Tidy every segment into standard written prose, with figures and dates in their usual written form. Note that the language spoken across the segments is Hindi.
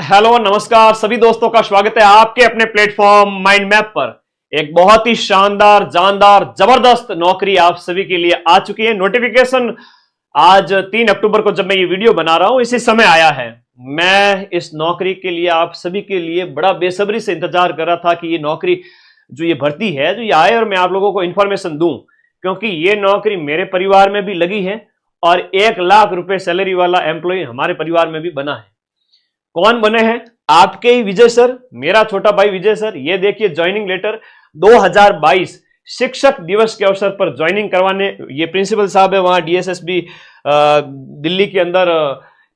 हेलो नमस्कार सभी दोस्तों का स्वागत है आपके अपने प्लेटफॉर्म माइंड मैप पर। एक बहुत ही शानदार जानदार जबरदस्त नौकरी आप सभी के लिए आ चुकी है। नोटिफिकेशन आज 3 अक्टूबर को जब मैं ये वीडियो बना रहा हूं इसी समय आया है। मैं इस नौकरी के लिए आप सभी के लिए बड़ा बेसब्री से इंतजार कर रहा था कि ये नौकरी जो ये भर्ती है जो ये आए और मैं आप लोगों को इंफॉर्मेशन दूं, क्योंकि ये नौकरी मेरे परिवार में भी लगी है और 1 लाख रुपए सैलरी वाला एम्प्लॉय हमारे परिवार में भी बना है। कौन बने हैं? आपके ही विजय सर, मेरा छोटा भाई विजय सर। ये देखिए ज्वाइनिंग लेटर 2022 शिक्षक दिवस के अवसर पर ज्वाइनिंग करवाने ये प्रिंसिपल साहब है वहां डीएसएसबी दिल्ली के अंदर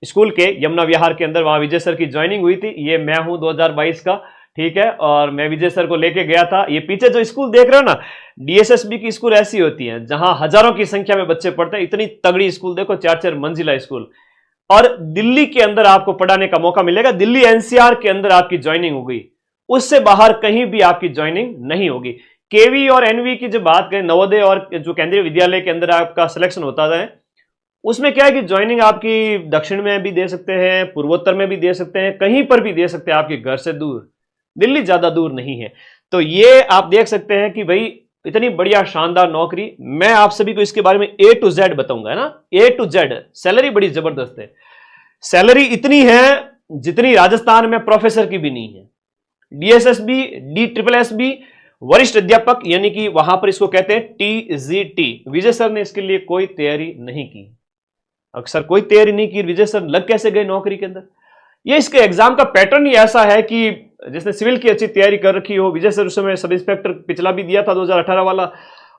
स्कूल के यमुना विहार के अंदर, वहां विजय सर की ज्वाइनिंग हुई थी। ये मैं हूं 2022 का, ठीक है। और मैं विजय सर को लेके गया था। ये पीछे जो स्कूल देख रहे हो ना, डीएसएसबी की स्कूल ऐसी होती है जहां हजारों की संख्या में बच्चे पढ़ते हैं। इतनी तगड़ी स्कूल देखो, 4-4 मंजिला स्कूल, और दिल्ली के अंदर आपको पढ़ाने का मौका मिलेगा। दिल्ली एनसीआर के अंदर आपकी ज्वाइनिंग होगी, उससे बाहर कहीं भी आपकी ज्वाइनिंग नहीं होगी। केवी और एनवी की जब बात करें, नवोदय और जो केंद्रीय विद्यालय के अंदर आपका सिलेक्शन होता है, उसमें क्या है कि ज्वाइनिंग आपकी दक्षिण में भी दे सकते हैं, पूर्वोत्तर में भी दे सकते हैं, कहीं पर भी दे सकते हैं आपके घर से दूर। दिल्ली ज्यादा दूर नहीं है। तो ये आप देख सकते हैं कि भाई इतनी बढ़िया शानदार नौकरी। मैं आप सभी को इसके बारे में A to Z बताऊंगा, है ना, A to Z। सैलरी बड़ी जबरदस्त है। सैलरी इतनी है जितनी राजस्थान में प्रोफेसर की भी नहीं है। डीएसएसबी DSSB वरिष्ठ अध्यापक, यानी कि वहां पर इसको कहते हैं TGT। विजय सर ने इसके लिए कोई तैयारी नहीं की। अक्सर कोई तैयारी नहीं की, विजय सर लग कैसे गए नौकरी के अंदर? ये इसके एग्जाम का पैटर्न ही ऐसा है कि जिसने सिविल की अच्छी तैयारी कर रखी हो, विजय सर उस समय सब इंस्पेक्टर पिछला भी दिया था 2018 वाला,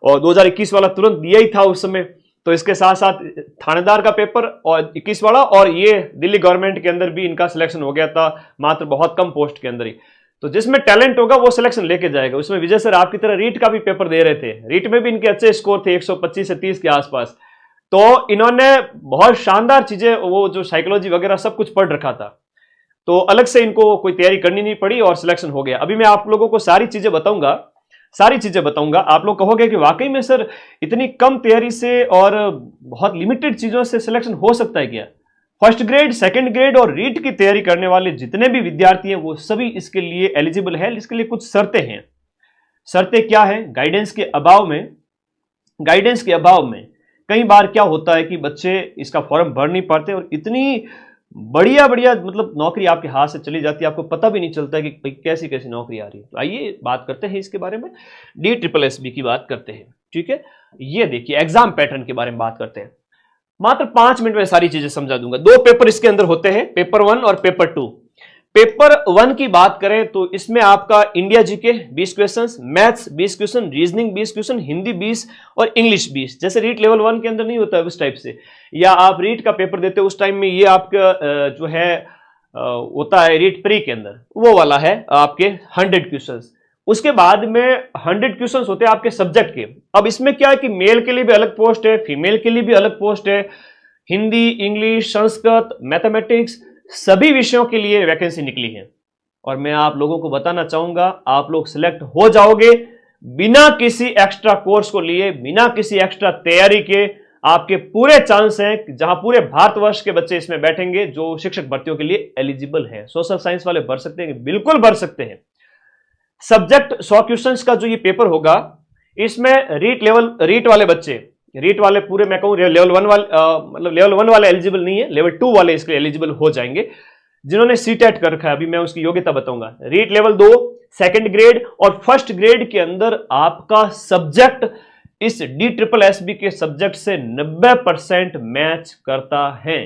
और 2021 वाला तुरंत दिया ही था उस समय। तो इसके साथ साथ थानेदार का पेपर और 21 वाला, और ये दिल्ली गवर्नमेंट के अंदर भी इनका सिलेक्शन हो गया था, मात्र बहुत कम पोस्ट के अंदर ही। तो जिसमें टैलेंट होगा वो सिलेक्शन लेके जाएगा। उसमें विजय सर आपकी तरह रीट का भी पेपर दे रहे थे। रीट में भी इनके अच्छे स्कोर थे, 125 से 30 के आसपास। तो इन्होंने बहुत शानदार चीजें, वो जो साइकोलॉजी वगैरह सब कुछ पढ़ रखा था, तो अलग से इनको कोई तैयारी करनी नहीं पड़ी और सिलेक्शन हो गया। अभी मैं आप लोगों को सारी चीजें बताऊंगा। आप लोग कहोगे कि वाकई में सर इतनी कम तैयारी से और बहुत लिमिटेड चीजों से सिलेक्शन हो सकता है क्या? फर्स्ट ग्रेड, सेकंड ग्रेड और रीट की तैयारी करने वाले जितने भी विद्यार्थी हैं वो सभी इसके लिए एलिजिबल है। इसके लिए कुछ शर्तें हैं। शर्तें क्या है? गाइडेंस के अभाव में कई बार क्या होता है कि बच्चे इसका फॉर्म भर नहीं पाते और इतनी बढ़िया मतलब नौकरी आपके हाथ से चली जाती है, आपको पता भी नहीं चलता है कि कैसी कैसी नौकरी आ रही है। तो आइए बात करते हैं इसके बारे में। DSSB की बात करते हैं, ठीक है। ये देखिए एग्जाम पैटर्न के बारे में बात करते हैं। मात्र 5 मिनट में सारी चीजें समझा दूंगा। 2 पेपर इसके अंदर होते हैं, पेपर 1 और पेपर 2। पेपर 1 की बात करें तो इसमें आपका India GK 20 question, maths 20 question, reasoning 20 question, Hindi 20 और इंग्लिश 20। जैसे रीट लेवल 1 के अंदर नहीं होता है उस टाइप से, या आप रीट का पेपर देते हो उस टाइम में ये आपका जो है होता है रीट प्री के अंदर, वो वाला है आपके 100 क्वेश्चन। उसके बाद में 100 क्वेश्चन होते हैं आपके सब्जेक्ट के। अब इसमें क्या है कि मेल के लिए भी अलग पोस्ट है, फीमेल के लिए भी अलग पोस्ट है। हिंदी, इंग्लिश, संस्कृत, मैथमेटिक्स सभी विषयों के लिए वैकेंसी निकली है। और मैं आप लोगों को बताना चाहूंगा, आप लोग सिलेक्ट हो जाओगे बिना किसी एक्स्ट्रा कोर्स को लिए, बिना किसी एक्स्ट्रा तैयारी के। आपके पूरे चांस हैं, जहां पूरे भारतवर्ष के बच्चे इसमें बैठेंगे जो शिक्षक भर्तियों के लिए एलिजिबल हैं। सोशल साइंस वाले भर सकते हैं, बिल्कुल भर सकते हैं। सब्जेक्ट 100 क्वेश्चंस का जो ये पेपर होगा, इसमें रीट वाले बच्चे, रीट वाले पूरे मैं कहूं लेवल 1 वाले, मतलब लेवल 1 वाले एलिजिबल नहीं है, लेवल 2 वाले इसके एलिजिबल हो जाएंगे जिन्होंने सीटेट कर रखा है। अभी मैं उसकी योग्यता बताऊंगा। रीट लेवल 2, सेकंड ग्रेड और फर्स्ट ग्रेड के अंदर आपका सब्जेक्ट इस DSSB के सब्जेक्ट से 90% मैच करता है।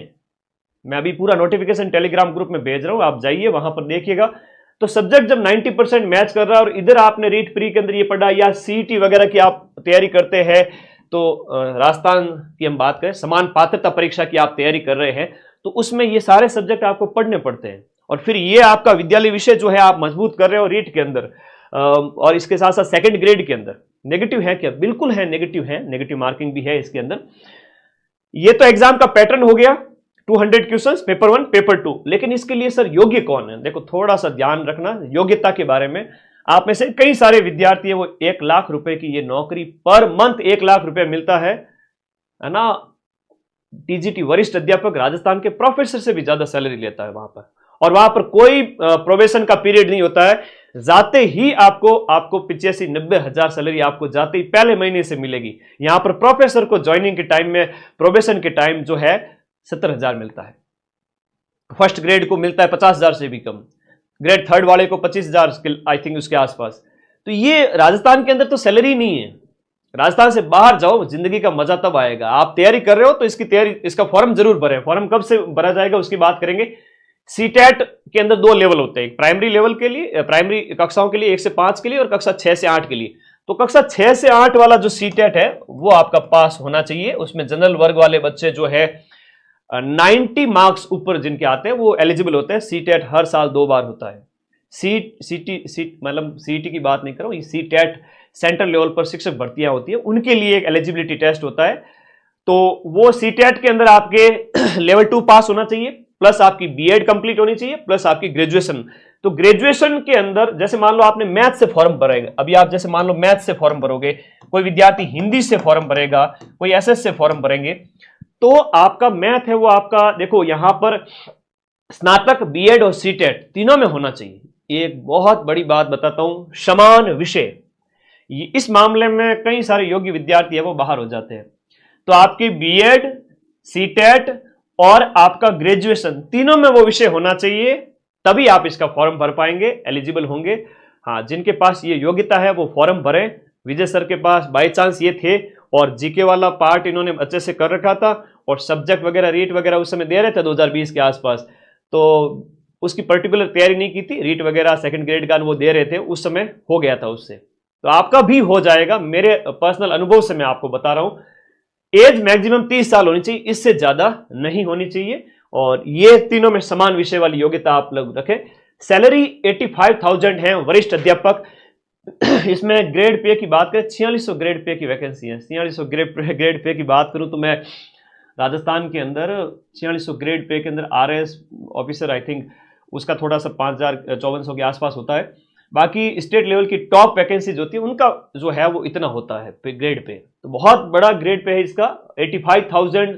मैं अभी पूरा नोटिफिकेशन टेलीग्राम ग्रुप में भेज रहा हूं, आप जाइए वहां पर देखिएगा। तो सब्जेक्ट जब 90% मैच कर रहा है और इधर आपने रीट प्री के अंदर ये पढ़ा या CET वगैरह की आप तैयारी करते हैं, तो राजस्थान की हम बात करें, समान पात्रता परीक्षा की आप तैयारी कर रहे हैं, तो उसमें ये सारे सब्जेक्ट आपको पढ़ने पड़ते हैं। और फिर ये आपका विद्यालय विषय जो है आप मजबूत कर रहे हो रीट के अंदर, और इसके साथ साथ सेकंड ग्रेड के अंदर। नेगेटिव है क्या? बिल्कुल है, नेगेटिव है, नेगेटिव मार्किंग भी है इसके अंदर। ये तो एग्जाम का पैटर्न हो गया, 200 क्वेश्चंस, पेपर 1, पेपर 2। लेकिन इसके लिए सर योग्य कौन है? देखो थोड़ा सा ध्यान रखना योग्यता के बारे में। आप में से कई सारे विद्यार्थी है वो 1 लाख रुपए की ये नौकरी, पर मंथ 1 लाख रुपए मिलता है ना। TGT वरिष्ठ अध्यापक राजस्थान के प्रोफेसर से भी ज्यादा सैलरी लेता है वहां पर। और वहां पर कोई प्रोबेशन का पीरियड नहीं होता है। जाते ही आपको 85-90 हजार सैलरी आपको जाते ही पहले महीने से मिलेगी। यहां पर प्रोफेसर को ज्वाइनिंग के टाइम में, प्रोबेशन के टाइम जो है 70,000 मिलता है। फर्स्ट ग्रेड को मिलता है 50,000 से भी कम, ग्रेड थर्ड वाले को 25,000 आई थिंक उसके आसपास। तो ये राजस्थान के अंदर तो सैलरी नहीं है। राजस्थान से बाहर जाओ, जिंदगी का मजा तब आएगा। आप तैयारी कर रहे हो तो इसका फॉर्म जरूर भरें। फॉर्म कब से भरा जाएगा उसकी बात करेंगे। सीटेट के अंदर 2 लेवल होते हैं, प्राइमरी लेवल के लिए, प्राइमरी कक्षाओं के लिए 1 से 5 के लिए, और कक्षा 6 से 8 के लिए। तो कक्षा 6 से 8 वाला जो सीटेट है वो आपका पास होना चाहिए। उसमें जनरल वर्ग वाले बच्चे जो है 90 मार्क्स ऊपर जिनके आते हैं वो एलिजिबल होते हैं। सीटेट हर साल 2 बार होता है। मतलब सीटी की बात नहीं कर रहा हूं, सीटेट सेंट्रल लेवल पर शिक्षक भर्तियां होती है, उनके लिए एक एलिजिबिलिटी टेस्ट होता है। तो वो सीटेट के अंदर आपके लेवल 2 पास होना चाहिए, प्लस आपकी बीएड कंप्लीट होनी चाहिए, प्लस आपकी ग्रेजुएशन। तो ग्रेजुएशन के अंदर जैसे मान लो आपने मैथ से फॉर्म भरेगा, अभी आप जैसे मान लो मैथ से फॉर्म भरोगे, कोई विद्यार्थी हिंदी से फॉर्म भरेगा, कोई एसएस से फॉर्म भरेंगे, तो आपका मैथ है वो आपका, देखो यहां पर स्नातक, बीएड और सीटेट तीनों में होना चाहिए। एक बहुत बड़ी बात बताता हूं, समान विषय। इस मामले में कई सारे योग्य विद्यार्थी है वो बाहर हो जाते हैं। तो आपकी बीएड, सीटेट और आपका ग्रेजुएशन तीनों में वो विषय होना चाहिए, तभी आप इसका फॉर्म भर पाएंगे, एलिजिबल होंगे। हाँ, जिनके पास ये योग्यता है वो फॉर्म भरें। विजय सर के पास बाय चांस ये थे और जीके वाला पार्ट इन्होंने अच्छे से कर रखा था, और सब्जेक्ट वगैरह, रीट वगैरह उस समय दे रहे थे 2020 के आसपास, तो उसकी पर्टिकुलर तैयारी नहीं की थी। रीट वगैरह सेकंड ग्रेड का वो दे रहे थे, उस समय हो गया था उससे। तो आपका भी हो जाएगा, मेरे पर्सनल अनुभव से मैं आपको बता रहा हूं। एज मैक्सिमम 30 साल होनी चाहिए, इससे ज्यादा नहीं होनी चाहिए, और ये तीनों में समान विषय वाली योग्यता आप लोग रखें। सैलरी 85,000 है, वरिष्ठ अध्यापक। इसमें ग्रेड पे की बात करें, 4600 ग्रेड पे की वैकेंसी है। 4600 ग्रेड पे की बात करूं तो मैं राजस्थान के अंदर 4600 ग्रेड पे के अंदर आरएस ऑफिसर आई थिंक उसका थोड़ा सा 5400 के आसपास होता है। बाकी स्टेट लेवल की टॉप वैकेंसीज होती है उनका जो है वो इतना होता है ग्रेड पे, तो बहुत बड़ा ग्रेड पे है इसका। 85,000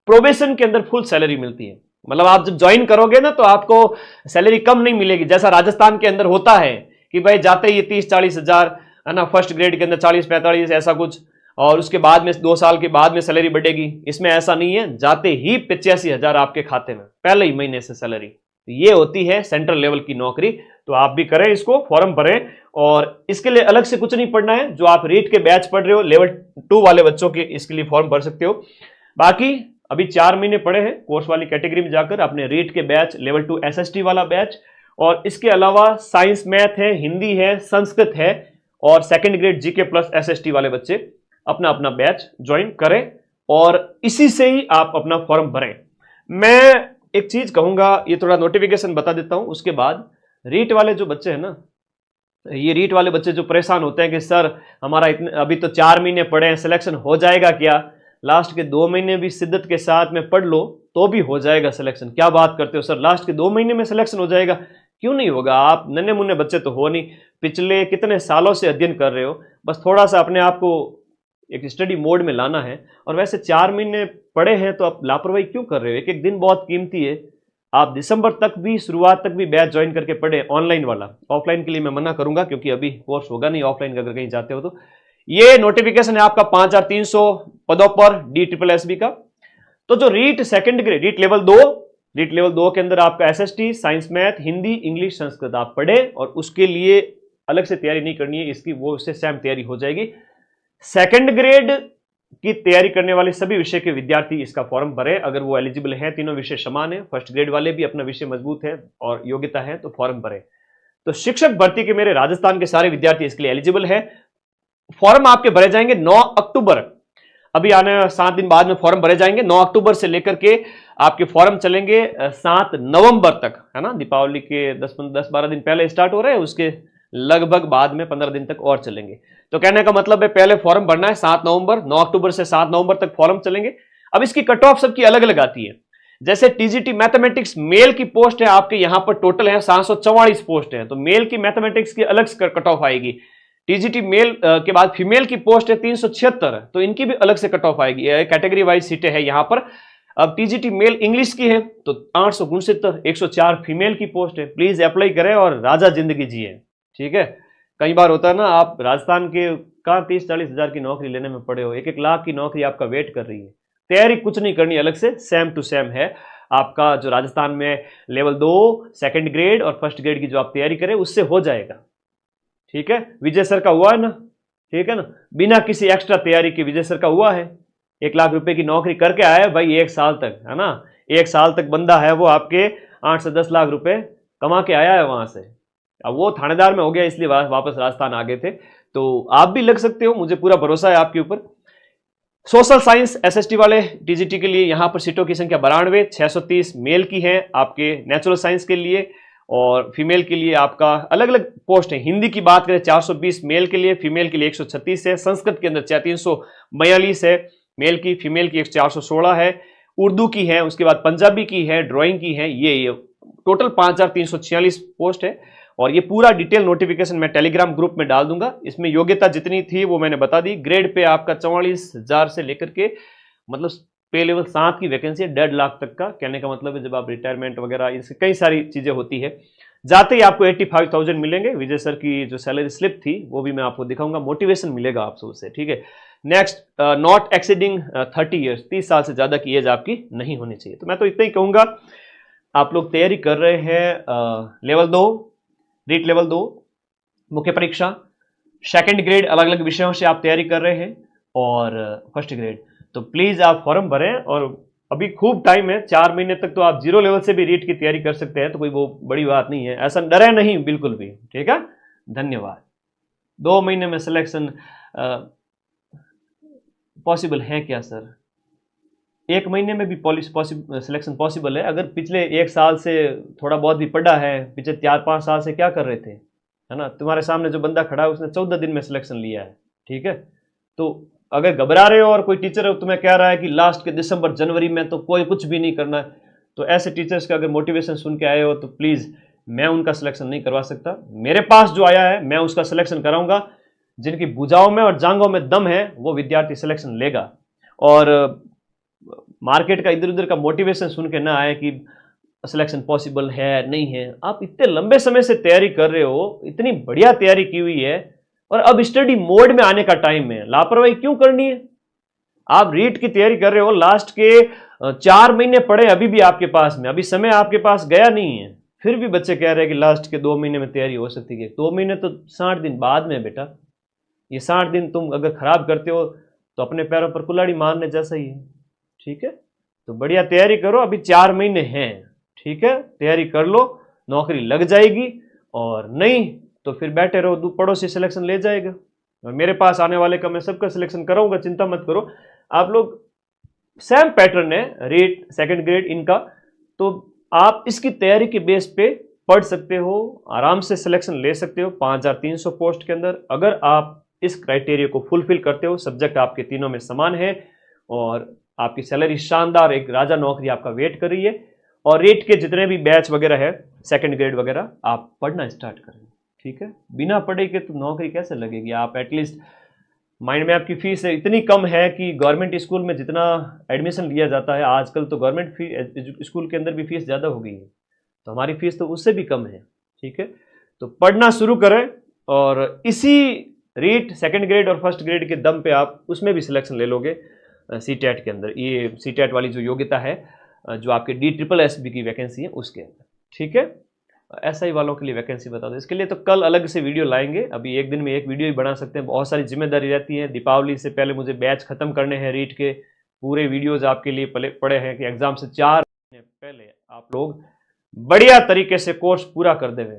प्रोबेशन के अंदर फुल सैलरी मिलती है। मतलब आप जब ज्वाइन करोगे ना तो आपको सैलरी कम नहीं मिलेगी, जैसा राजस्थान के अंदर होता है कि भाई जाते ही 30-40 हजार है ना, फर्स्ट ग्रेड के अंदर 40-45 ऐसा कुछ, और उसके बाद में 2 साल के बाद में सैलरी बढ़ेगी। इसमें ऐसा नहीं है, जाते ही 85,000 आपके खाते में पहले ही महीने से सैलरी। ये होती है सेंट्रल लेवल की नौकरी। तो आप भी करें इसको, फॉर्म भरें, और इसके लिए अलग से कुछ नहीं पढ़ना है। जो आप रीट के बैच पढ़ रहे हो, लेवल 2 वाले बच्चों के, इसके लिए फॉर्म भर सकते हो। बाकी अभी 4 महीने पड़े हैं कोर्स वाली कैटेगरी में जाकर, अपने रीट के बैच, लेवल 2 एसएसटी वाला बैच, और इसके अलावा साइंस, मैथ है, हिंदी है, संस्कृत है, और second grade GK plus SST वाले बच्चे अपना अपना बैच ज्वाइन करें, और इसी से ही आप अपना फॉर्म भरें। मैं एक चीज कहूंगा, ये थोड़ा नोटिफिकेशन बता देता हूं, उसके बाद रीट वाले जो बच्चे हैं ना, ये रीट वाले बच्चे जो परेशान होते हैं कि सर हमारा इतने अभी तो 4 महीने पड़े हैं, सिलेक्शन हो जाएगा क्या? लास्ट के 2 महीने भी शिद्दत के साथ में पढ़ लो तो भी हो जाएगा सिलेक्शन। क्या बात करते हो सर, लास्ट के 2 महीने में सिलेक्शन हो जाएगा? क्यों नहीं होगा? आप नन्हे मुन्ने बच्चे तो हो नहीं, पिछले कितने सालों से अध्ययन कर रहे हो, बस थोड़ा सा अपने आप को एक स्टडी मोड में लाना है। और वैसे 4 महीने पढ़े हैं तो आप लापरवाही क्यों कर रहे हो? एक एक दिन बहुत कीमती है। आप दिसंबर तक भी, शुरुआत तक भी बैच ज्वाइन करके पढ़े, ऑनलाइन वाला। ऑफलाइन के लिए मैं मना करूंगा क्योंकि अभी कोर्स होगा नहीं ऑफलाइन का, अगर कहीं जाते हो तो। ये नोटिफिकेशन है आपका 5300 पदों पर DSSB का। तो जो REET second grade, REET level 2 के अंदर आपका SST, science, math, Hindi, English, Sanskrit आप पढ़े, और उसके लिए अलग से तैयारी नहीं करनी है, इसकी वो उससे सेम तैयारी हो जाएगी। सेकंड ग्रेड की तैयारी करने वाले सभी विषय के विद्यार्थी इसका फॉर्म भरें, अगर वो एलिजिबल हैं। तीनों विषय समान है, फर्स्ट ग्रेड वाले भी अपना विषय मजबूत है और योग्यता है, तो फॉर्म भरें। तो शिक्षक भर्ती के मेरे राजस्थान के सारे विद्यार्थी इसके लिए एलिजिबल है। फॉर्म आपके भरे जाएंगे 9 अक्टूबर, अभी आने 7 दिन बाद में फॉर्म भरे जाएंगे। 9 अक्टूबर से लेकर के आपके फॉर्म चलेंगे 7 नवंबर तक, है ना। दीपावली के 10-12 दिन पहले स्टार्ट हो रहे हैं, उसके लगभग बाद में 15 दिन तक और चलेंगे। तो कहने का मतलब है पहले फॉर्म भरना है 7 नवंबर, 9 अक्टूबर से 7 नवंबर तक फॉर्म चलेंगे। अब इसकी कट ऑफ सबकी अलग अलग आती है। जैसे टीजीटी मैथमेटिक्स मेल की पोस्ट है आपके यहां पर टोटल है 744 पोस्ट है, तो मेल की मैथमेटिक्स की अलग से कट ऑफ आएगी। टीजीटी मेल के बाद फीमेल की पोस्ट है 376, तो इनकी भी अलग से कट ऑफ आएगी। कैटेगरी वाइज सीटें है यहां पर। अब टीजीटी मेल इंग्लिश की है तो 869 104 फीमेल की पोस्ट है, प्लीज अप्लाई करें और राजा जिंदगी जिए। ठीक है, कई बार होता है ना, आप राजस्थान के कहाँ 30-40 हजार की नौकरी लेने में पड़े हो, 1-1 लाख की नौकरी आपका वेट कर रही है। तैयारी कुछ नहीं करनी अलग से, सेम टू सेम है आपका जो राजस्थान में लेवल 2 सेकंड ग्रेड और फर्स्ट ग्रेड की जो आप तैयारी करें उससे हो जाएगा। ठीक है, विजय सर का हुआ है ना, ठीक है ना, बिना किसी एक्स्ट्रा तैयारी के विजय सर का हुआ है, 1 लाख रुपए की नौकरी करके आया है भाई 1 साल तक, है ना, 1 साल तक बंदा है वो आपके 8 से 10 लाख रुपए कमा के आया है वहां से। अब वो थानेदार में हो गया इसलिए वापस राजस्थान आ गए थे, तो आप भी लग सकते हो, मुझे पूरा भरोसा है आपके ऊपर। सोशल साइंस एसएसटी वाले टीजीटी के लिए यहां पर सीटों की संख्या 92, 630 मेल की है आपके नेचुरल साइंस के लिए, और फीमेल के लिए आपका अलग अलग पोस्ट है। हिंदी की बात करें 420 मेल के लिए, फीमेल के लिए 136 है, संस्कृत के अंदर 342 है मेल की, फीमेल की 416 है, उर्दू की है, उसके बाद पंजाबी की है, ड्राइंग की है, ये टोटल 5346 पोस्ट है। और ये पूरा डिटेल नोटिफिकेशन मैं टेलीग्राम ग्रुप में डाल दूंगा। इसमें योग्यता जितनी थी वो मैंने बता दी। ग्रेड पे आपका 44,000 से लेकर के मतलब पे लेवल 7 की वैकेंसी है 1.5 लाख तक का। कहने का मतलब है जब आप रिटायरमेंट वगैरह इससे कई सारी चीजें होती है, जाते ही आपको 85,000 मिलेंगे। विजय सर की जो सैलरी स्लिप थी वो भी मैं आपको दिखाऊंगा, मोटिवेशन मिलेगा आपसे उससे। ठीक है, नेक्स्ट, नॉट एक्सीडिंग 30 ईयर्स, 30 साल से ज्यादा की एज आपकी नहीं होनी चाहिए। तो मैं तो इतना ही कहूंगा, आप लोग तैयारी कर रहे हैं लेवल 2 रीट लेवल 2 मुख्य परीक्षा, सेकंड ग्रेड अलग अलग विषयों से आप तैयारी कर रहे हैं, और फर्स्ट ग्रेड, तो प्लीज आप फॉर्म भरें। और अभी खूब टाइम है, 4 महीने तक तो आप 0 लेवल से भी रीट की तैयारी कर सकते हैं, तो कोई वो बड़ी बात नहीं है, ऐसा डरे नहीं बिल्कुल भी। ठीक है, धन्यवाद। 2 महीने में सिलेक्शन पॉसिबल है क्या सर? 1 महीने में भी सिलेक्शन पॉसिबल है। अगर पिछले 1 साल से थोड़ा बहुत भी पढ़ा है, पिछले 4-5 साल से क्या कर रहे थे, है ना, तुम्हारे सामने जो बंदा खड़ा है उसने 14 दिन में सिलेक्शन लिया है। ठीक है, तो अगर घबरा रहे हो और कोई टीचर तुम्हें कह रहा है कि लास्ट के दिसंबर जनवरी में तो कोई कुछ भी नहीं करना है, तो ऐसे टीचर्स का अगर मोटिवेशन सुन के आए हो तो प्लीज मैं उनका सिलेक्शन नहीं करवा सकता। मेरे पास जो आया है मैं उसका सिलेक्शन कराऊंगा। जिनकी भुजाओं में और जांघों में दम है वो विद्यार्थी सिलेक्शन लेगा। और मार्केट का इधर उधर का मोटिवेशन सुन के ना आए कि सिलेक्शन पॉसिबल है नहीं है। आप इतने लंबे समय से तैयारी कर रहे हो, इतनी बढ़िया तैयारी की हुई है, और अब स्टडी मोड में आने का टाइम है, लापरवाही क्यों करनी है? आप रीट की तैयारी कर रहे हो, लास्ट के 4 महीने पड़े अभी भी आपके पास में, अभी समय आपके पास गया नहीं है, फिर भी बच्चे कह रहे हैं कि लास्ट के 2 महीने में तैयारी हो सकती है। 2 महीने तो 60 दिन बाद में बेटा, ये 60 दिन तुम अगर खराब करते हो तो अपने पैरों पर कुल्हाड़ी मारने जैसा ही है। ठीक है, तो बढ़िया तैयारी करो, अभी 4 महीने हैं। ठीक है, तैयारी कर लो, नौकरी लग जाएगी, और नहीं तो फिर बैठे रहो, पड़ोसी सिलेक्शन ले जाएगा। और मेरे पास आने वाले का मैं सबका सिलेक्शन कराऊंगा, चिंता मत करो। आप लोग सेम पैटर्न है रीट सेकंड ग्रेड इनका, तो आप इसकी तैयारी के बेस पे पढ़ सकते हो, आराम से सिलेक्शन ले सकते हो 5300 पोस्ट के अंदर। अगर आप इस क्राइटेरिया को फुलफिल करते हो, सब्जेक्ट आपके तीनों में समान है, और आपकी सैलरी शानदार एक राजा नौकरी आपका वेट कर रही है, और रेट के जितने भी बैच वगैरह है सेकंड ग्रेड वगैरह आप पढ़ना स्टार्ट करें। ठीक है, बिना पढ़े के तो नौकरी कैसे लगेगी? आप एटलीस्ट माइंड मैप की फीस इतनी कम है कि गवर्नमेंट स्कूल में जितना एडमिशन लिया जाता है आजकल, तो गवर्नमेंट स्कूल के अंदर भी फीस ज़्यादा हो गई है, तो हमारी फीस तो उससे भी कम है। ठीक है, तो पढ़ना शुरू करें, और इसी रीट सेकंड ग्रेड और फर्स्ट ग्रेड के दम पे आप उसमें भी सिलेक्शन ले लोगे सीटेट के अंदर। ये सीटेट वाली जो योग्यता है, जो आपके DSSB की वैकेंसी है उसके अंदर। ठीक है, SI वालों के लिए वैकेंसी बता दो, इसके लिए तो कल अलग से वीडियो लाएंगे, अभी एक दिन में एक वीडियो ही बना सकते हैं, बहुत सारी जिम्मेदारी रहती है। दीपावली से पहले मुझे बैच खत्म करने हैं रीट के, पूरे वीडियोज आपके लिए पड़े हैं कि एग्जाम से 4 महीने पहले आप लोग बढ़िया तरीके से कोर्स पूरा कर देंगे।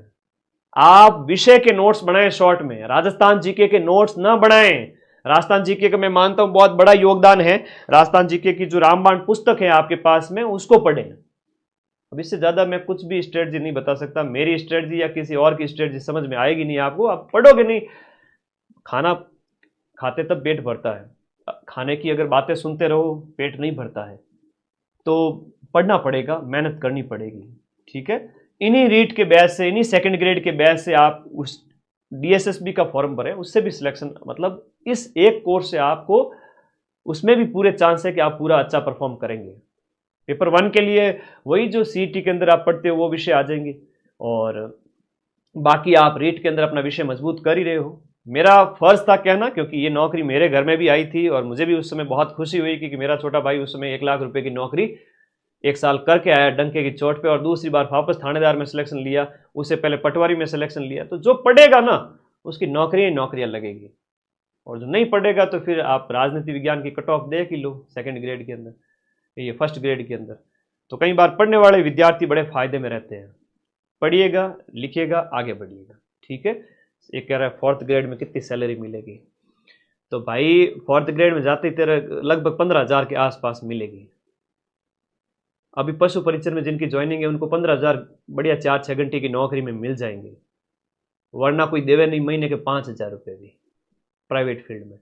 आप विषय के नोट्स बनाएं शॉर्ट में, राजस्थान जीके के नोट्स ना बनाएं। राजस्थान जीके का मैं मानता हूं बहुत बड़ा योगदान है, राजस्थान जीके की जो रामबाण पुस्तक है आपके पास में उसको पढ़ें। अब इससे ज्यादा मैं कुछ भी स्ट्रेटजी नहीं बता सकता, मेरी स्ट्रेटजी या किसी और की स्ट्रेटजी समझ में आएगी नहीं आपको, आप पढ़ोगे नहीं। खाना खाते तब पेट भरता है, खाने की अगर बातें सुनते रहो पेट नहीं भरता है, तो पढ़ना पड़ेगा, मेहनत करनी पड़ेगी। ठीक है, इन्हीं रीट के बैच से, इन्हीं सेकंड ग्रेड के बैच से आप उस DSSB का फॉर्म भरें, उससे भी सिलेक्शन, मतलब इस एक कोर्स से आपको उसमें भी पूरे चांस है कि आप पूरा अच्छा परफॉर्म करेंगे। पेपर 1 के लिए वही जो सीईटी के अंदर आप पढ़ते हो वो विषय आ जाएंगे, और बाकी आप रीट के अंदर अपना विषय मजबूत कर ही रहे हो। मेरा फर्ज था कहना, क्योंकि ये नौकरी मेरे घर में भी आई थी और मुझे भी उस समय बहुत खुशी हुई कि मेरा छोटा भाई उस समय 1 लाख रुपए की नौकरी 1 साल करके आया डंके की चोट पे, और दूसरी बार वापस थानेदार में सिलेक्शन लिया, उससे पहले पटवारी में सिलेक्शन लिया। तो जो पढ़ेगा ना उसकी नौकरियां लगेगी, और जो नहीं पढ़ेगा तो फिर आप राजनीति विज्ञान की कट ऑफ देख ही लो 2nd ग्रेड के अंदर, ये 1st ग्रेड के अंदर। तो कई बार पढ़ने वाले विद्यार्थी बड़े फायदे में रहते हैं। पढ़िएगा, लिखिएगा, आगे बढ़िएगा, ठीक है। एक कह रहा है 4th ग्रेड में कितनी सैलरी मिलेगी, तो भाई 4th ग्रेड में जाते ही तेरा लगभग 15,000 के आसपास मिलेगी। अभी पशु परिचर में जिनकी ज्वाइनिंग है उनको 15,000 बढ़िया 4-6 घंटे की नौकरी में मिल जाएंगे, वरना कोई देवे नहीं महीने के 5,000 रुपये भी प्राइवेट फील्ड में।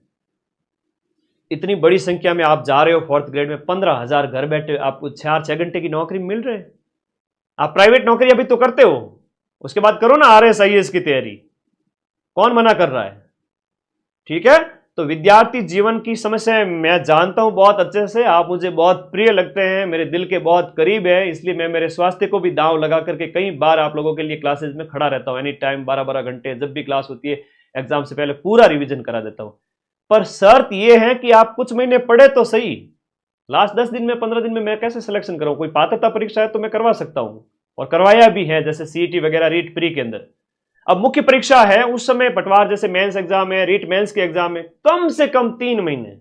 इतनी बड़ी संख्या में आप जा रहे हो 4th ग्रेड में, 15,000 घर बैठे आपको 4-6 घंटे की नौकरी मिल रहे हैं। आप प्राइवेट नौकरी अभी तो करते हो, उसके बाद करो ना RS IAS की तैयारी, कौन मना कर रहा है, ठीक है। तो विद्यार्थी जीवन की समस्याएं मैं जानता हूं बहुत अच्छे से, आप मुझे बहुत प्रिय लगते हैं, मेरे दिल के बहुत करीब है, इसलिए मैं मेरे स्वास्थ्य को भी दांव लगा करके कई बार आप लोगों के लिए क्लासेज में खड़ा रहता हूं। एनी टाइम 12-12 घंटे जब भी क्लास होती है एग्जाम से पहले पूरा रिवीजन करा देता हूं। पर शर्त यह है कि आप कुछ महीने पढ़े तो सही। लास्ट 10 दिन में 15 दिन में मैं कैसे सिलेक्शन करूं? कोई पात्रता परीक्षा है तो मैं करवा सकता हूं, और करवाया भी है, जैसे CET वगैरह रीट प्री के अंदर। अब मुख्य परीक्षा है उस समय पटवार जैसे मेंस एग्जाम है, रीट मेंस के एग्जाम है, कम से कम 3 महीने,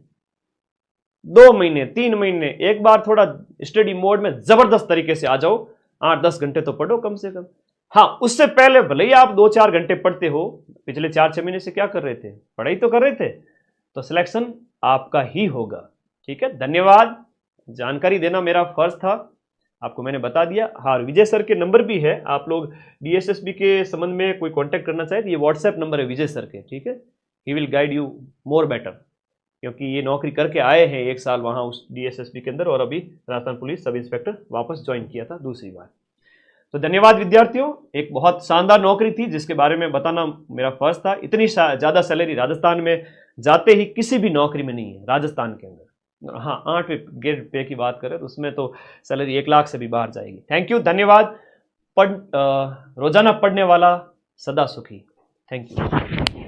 2 महीने, 3 महीने, एक बार थोड़ा स्टडी मोड में जबरदस्त तरीके से आ जाओ, 8-10 घंटे तो पढ़ो कम से कम। हाँ, उससे पहले भले ही आप 2-4 घंटे पढ़ते हो, पिछले 4-6 महीने से क्या कर रहे थे? पढ़ाई तो कर रहे थे, तो सिलेक्शन आपका ही होगा, ठीक है। धन्यवाद, जानकारी देना मेरा फर्ज था, आपको मैंने बता दिया। हाँ, विजय सर के नंबर भी है, आप लोग DSSB के संबंध में कोई कांटेक्ट करना चाहे तो ये व्हाट्सएप नंबर है विजय सर के, ठीक है। He will guide you more better, क्योंकि ये नौकरी करके आए हैं 1 साल वहाँ उस DSSB के अंदर, और अभी राजस्थान पुलिस सब इंस्पेक्टर वापस ज्वाइन किया था दूसरी बार। तो धन्यवाद विद्यार्थियों, एक बहुत शानदार नौकरी थी जिसके बारे में बताना मेरा फर्ज था। इतनी ज़्यादा सैलरी राजस्थान में जाते ही किसी भी नौकरी में नहीं है राजस्थान के अंदर। हाँ, 8 ग्रेड पे की बात करें तो उसमें तो सैलरी 1 लाख से भी बाहर जाएगी। थैंक यू, धन्यवाद। रोजाना पढ़ने वाला सदा सुखी। Thank you.